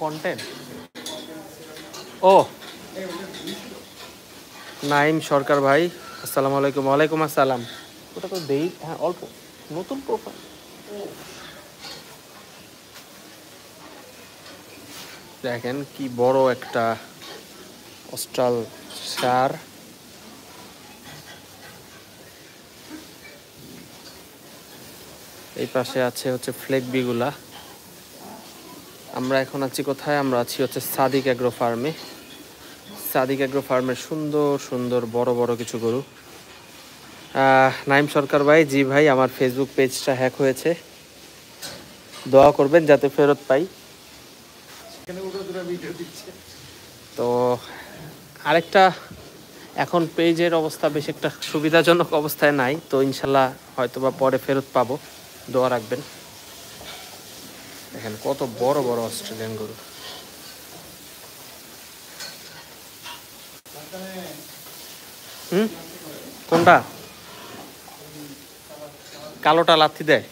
Content ও নাইম সরকার ভাই, আসসালামু আলাইকুম। ওয়ালাইকুম আসসালাম। ওটা তো দেই, হ্যাঁ অল্প নতুন প্রোফাইল। দেখেন কি বড় একটা অস্ট্রাল সার। এই পাশে আছে হচ্ছে ফ্লেগবিগুলা। আমরা এখন আছি কোথায়? আমরা আছি হচ্ছে সাদিক অ্যাগ্রো ফার্মে। সাদিক অ্যাগ্রো ফার্মের সুন্দর সুন্দর বড় বড় কিছু গরু। নাইম সরকার ভাই, জি ভাই, আমার ফেসবুক পেজটা হ্যাক হয়েছে, দোয়া করবেন যাতে ফেরত পাই। তো আরেকটা, এখন পেজের অবস্থা বেশ একটা সুবিধাজনক অবস্থায় নাই, তো ইনশাল্লাহ হয়তোবা পরে ফেরত পাবো, দোয়া রাখবেন। দেখেন কত বড় বড় অস্ট্রেলিয়ান গরু। কোনটা? কালোটা লাথি দেয়।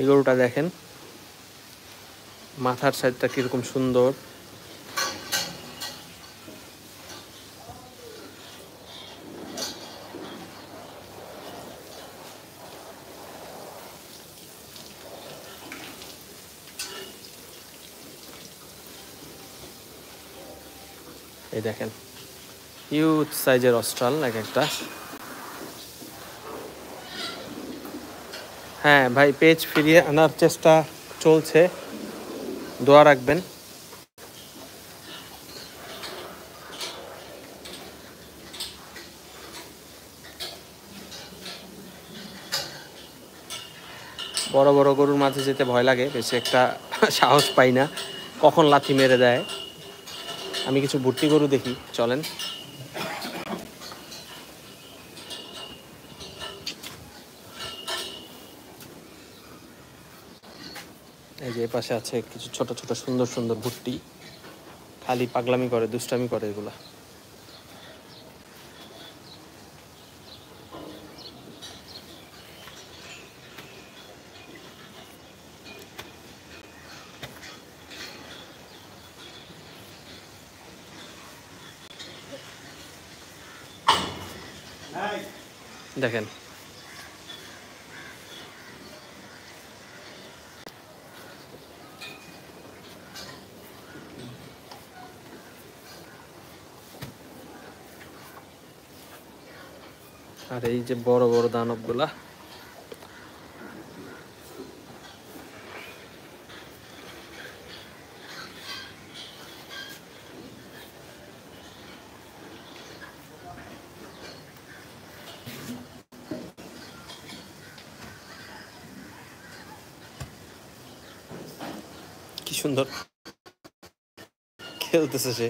এই গরুটা দেখেন, মাথার সাইডটা কিরকম সুন্দর। এই দেখেন হিউজ সাইজের অস্ট্রাল এক একটা। হ্যাঁ ভাই, পেজ ফিরিয়ে আনার চেষ্টা চলছে, দোয়া রাখবেন। বড় বড় গরুর মাঝে যেতে ভয় লাগে, বেশি একটা সাহস পাই না, কখন লাথি মেরে দেয়। আমি কিছু ভুট্টি গরু দেখি, চলেন। এই যে পাশে আছে কিছু ছোট ছোট সুন্দর সুন্দর ভুট্টি, খালি পাগলামি করে, দুষ্টামি করে এগুলা। দেখেন আর এই যে বড় বড় দানবগুলা। কি সুন্দর খেলতেছে, সে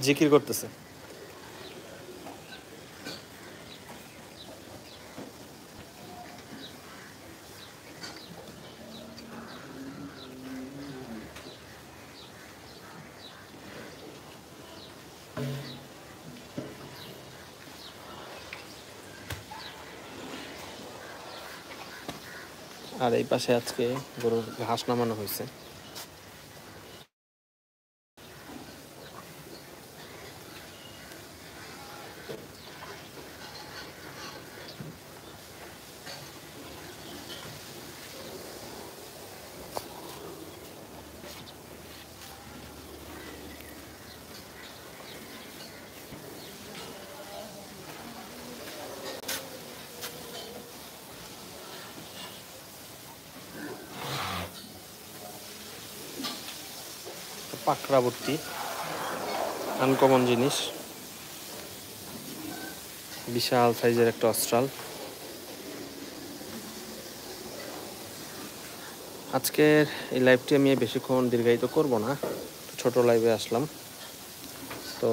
জিকির করতেছে। আর এই পাশে আজকে গরুর ঘাস নামানো হয়েছে। পাকড়া ভুট্টি আনকমন জিনিস, বিশাল সাইজের একটা অস্ট্রাল। আজকের এই লাইভটি আমি বেশিক্ষণ দীর্ঘায়িত করব না, ছোট লাইভে আসলাম। তো